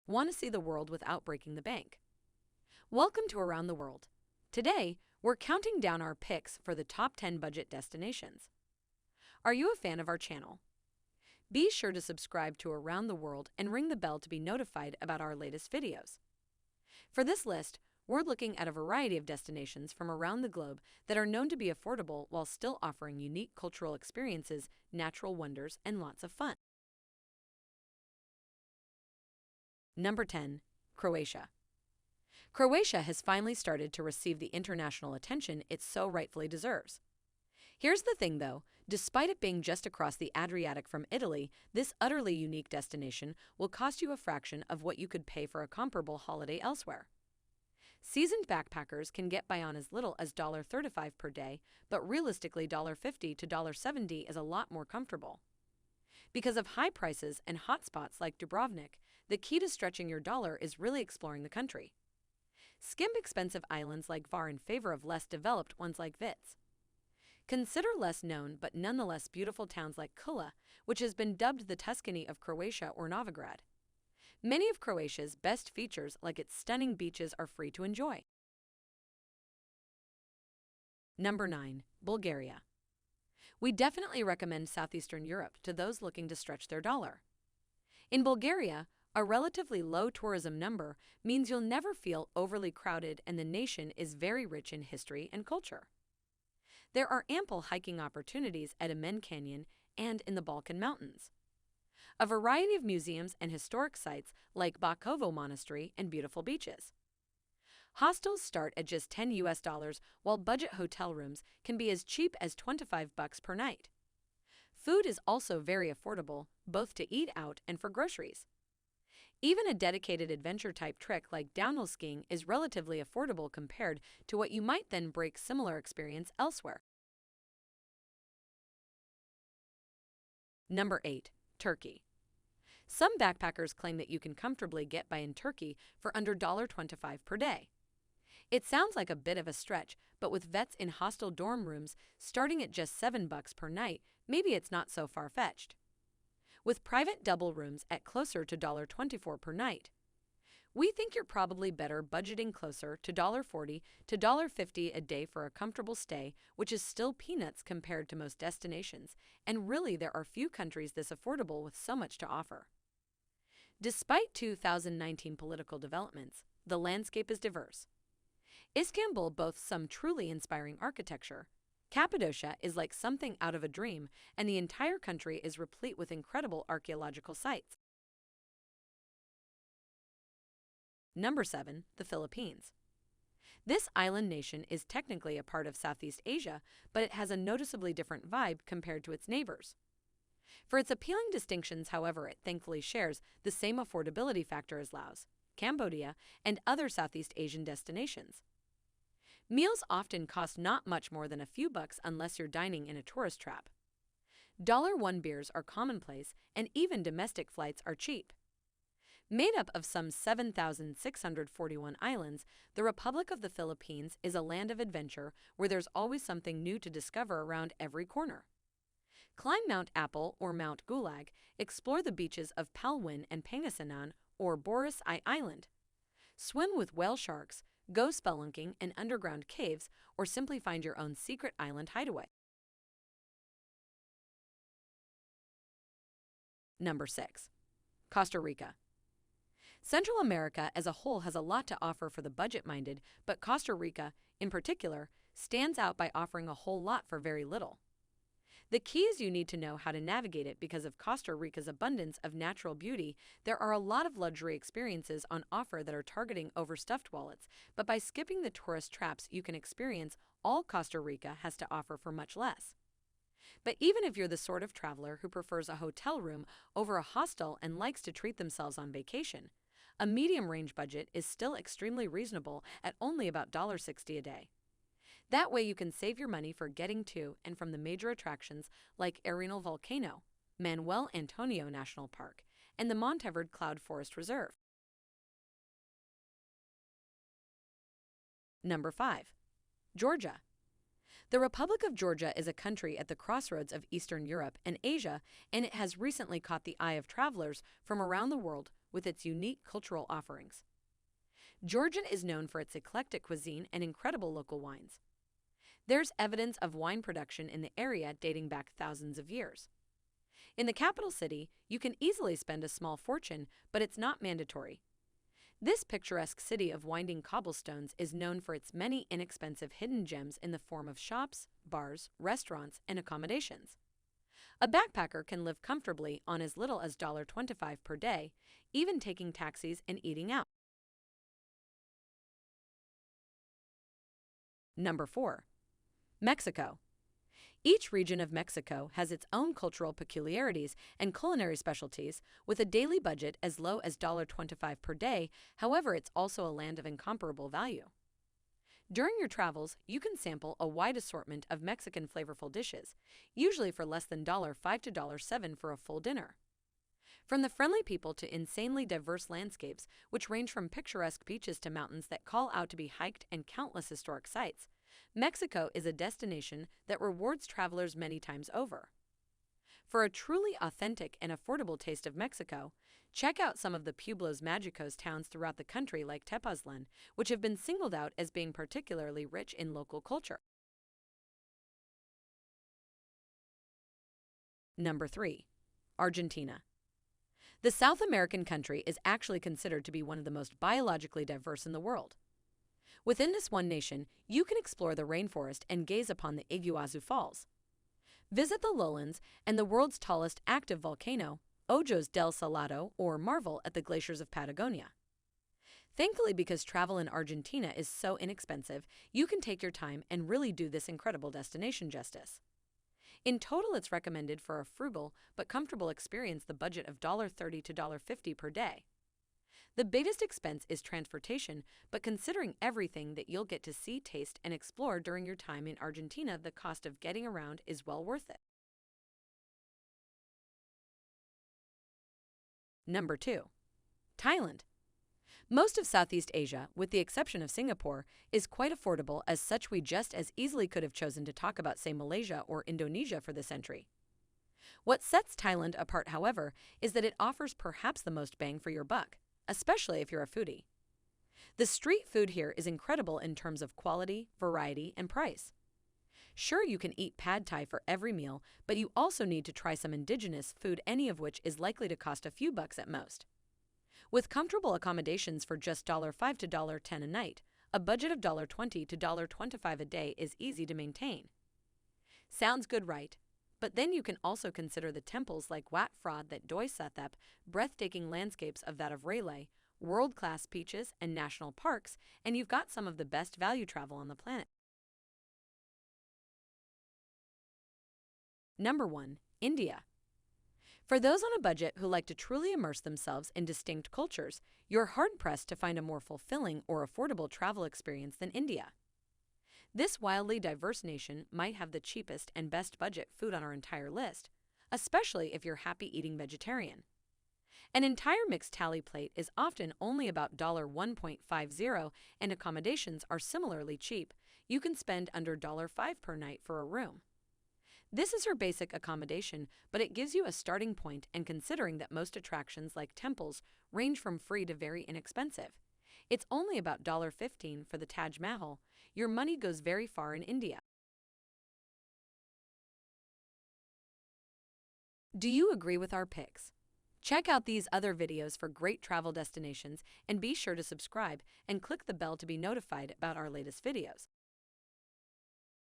Want to see the world without breaking the bank? Welcome to Around the World. Today, we're counting down our picks for the top 10 budget destinations. Are you a fan of our channel? Be sure to subscribe to Around the World and ring the bell to be notified about our latest videos. For this list, we're looking at a variety of destinations from around the globe that are known to be affordable while still offering unique cultural experiences, natural wonders, and lots of fun. Number 10. Croatia. Croatia has finally started to receive the international attention it so rightfully deserves. Here's the thing though, despite it being just across the Adriatic from Italy, this utterly unique destination will cost you a fraction of what you could pay for a comparable holiday elsewhere. Seasoned backpackers can get by on as little as $35 per day, but realistically $50 to $70 is a lot more comfortable. Because of high prices and hotspots like Dubrovnik, the key to stretching your dollar is really exploring the country. Skip expensive islands like Var in favor of less developed ones like Vits. Consider less known but nonetheless beautiful towns like Kula, which has been dubbed the Tuscany of Croatia, or Novigrad. Many of Croatia's best features, like its stunning beaches, are free to enjoy. Number 9. Bulgaria. We definitely recommend Southeastern Europe to those looking to stretch their dollar. In Bulgaria, a relatively low tourism number means you'll never feel overly crowded, and the nation is very rich in history and culture. There are ample hiking opportunities at Amen Canyon and in the Balkan Mountains. A variety of museums and historic sites like Bakovo Monastery and beautiful beaches. Hostels start at just $10, while budget hotel rooms can be as cheap as $25 per night. Food is also very affordable, both to eat out and for groceries. Even a dedicated adventure-type trek like downhill skiing is relatively affordable compared to what you might then break similar experience elsewhere. Number 8. Turkey. Some backpackers claim that you can comfortably get by in Turkey for under $25 per day. It sounds like a bit of a stretch, but with vets in hostel dorm rooms starting at just $7 per night, maybe it's not so far-fetched. With private double rooms at closer to $24 per night, we think you're probably better budgeting closer to $40 to $50 a day for a comfortable stay, which is still peanuts compared to most destinations, and really there are few countries this affordable with so much to offer. Despite 2019 political developments, the landscape is diverse. Istanbul boasts some truly inspiring architecture. Cappadocia is like something out of a dream, and the entire country is replete with incredible archaeological sites. Number 7. The Philippines. This island nation is technically a part of Southeast Asia, but it has a noticeably different vibe compared to its neighbors. For its appealing distinctions, however, it thankfully shares the same affordability factor as Laos, Cambodia, and other Southeast Asian destinations. Meals often cost not much more than a few bucks unless you're dining in a tourist trap. $1 beers are commonplace, and even domestic flights are cheap. Made up of some 7,641 islands, the Republic of the Philippines is a land of adventure where there's always something new to discover around every corner. Climb Mount Apple or Mount Gulag, explore the beaches of Palwan and Pangasinan or Boris I Island. Swim with whale sharks, go spelunking in underground caves, or simply find your own secret island hideaway. Number 6. Costa Rica. Central America as a whole has a lot to offer for the budget-minded, but Costa Rica, in particular, stands out by offering a whole lot for very little. The key is you need to know how to navigate it. Because of Costa Rica's abundance of natural beauty, there are a lot of luxury experiences on offer that are targeting overstuffed wallets, but by skipping the tourist traps you can experience all Costa Rica has to offer for much less. But even if you're the sort of traveler who prefers a hotel room over a hostel and likes to treat themselves on vacation, a medium-range budget is still extremely reasonable at only about $60 a day. That way you can save your money for getting to and from the major attractions like Arenal Volcano, Manuel Antonio National Park, and the Monteverde Cloud Forest Reserve. Number 5. Georgia. The Republic of Georgia is a country at the crossroads of Eastern Europe and Asia, and it has recently caught the eye of travelers from around the world with its unique cultural offerings. Georgia is known for its eclectic cuisine and incredible local wines. There's evidence of wine production in the area dating back thousands of years. In the capital city, you can easily spend a small fortune, but it's not mandatory. This picturesque city of winding cobblestones is known for its many inexpensive hidden gems in the form of shops, bars, restaurants, and accommodations. A backpacker can live comfortably on as little as $25 per day, even taking taxis and eating out. Number 4. Mexico. Each region of Mexico has its own cultural peculiarities and culinary specialties, with a daily budget as low as $25 per day. However, it's also a land of incomparable value. During your travels, you can sample a wide assortment of Mexican flavorful dishes, usually for less than $5 to $7 for a full dinner. From the friendly people to insanely diverse landscapes, which range from picturesque beaches to mountains that call out to be hiked and countless historic sites, Mexico is a destination that rewards travelers many times over. For a truly authentic and affordable taste of Mexico, check out some of the Pueblos Magicos towns throughout the country like Tepoztlan, which have been singled out as being particularly rich in local culture. Number 3. Argentina. The South American country is actually considered to be one of the most biologically diverse in the world. Within this one nation, you can explore the rainforest and gaze upon the Iguazu Falls. Visit the lowlands and the world's tallest active volcano, Ojos del Salado, or marvel at the glaciers of Patagonia. Thankfully, because travel in Argentina is so inexpensive, you can take your time and really do this incredible destination justice. In total, it's recommended for a frugal but comfortable experience the budget of $30 to $50 per day. The biggest expense is transportation, but considering everything that you'll get to see, taste, and explore during your time in Argentina, the cost of getting around is well worth it. Number 2. Thailand. Most of Southeast Asia, with the exception of Singapore, is quite affordable. As such, we just as easily could have chosen to talk about, say, Malaysia or Indonesia for this entry. What sets Thailand apart, however, is that it offers perhaps the most bang for your buck, especially if you're a foodie. The street food here is incredible in terms of quality, variety, and price. Sure, you can eat pad thai for every meal, but you also need to try some indigenous food, any of which is likely to cost a few bucks at most. With comfortable accommodations for just $5 to $10 a night, a budget of $20 to $25 a day is easy to maintain. Sounds good, right? But then you can also consider the temples like Wat Phra that Doi Sathep, breathtaking landscapes of that of Railay, world-class beaches and national parks, and you've got some of the best value travel on the planet. Number 1. India. For those on a budget who like to truly immerse themselves in distinct cultures, you're hard-pressed to find a more fulfilling or affordable travel experience than India. This wildly diverse nation might have the cheapest and best budget food on our entire list, especially if you're happy eating vegetarian. An entire mixed thali plate is often only about $1.50, and accommodations are similarly cheap. You can spend under $5 per night for a room. This is your basic accommodation, but it gives you a starting point, and considering that most attractions like temples range from free to very inexpensive. It's only about $15 for the Taj Mahal. Your money goes very far in India. Do you agree with our picks? Check out these other videos for great travel destinations, and be sure to subscribe and click the bell to be notified about our latest videos.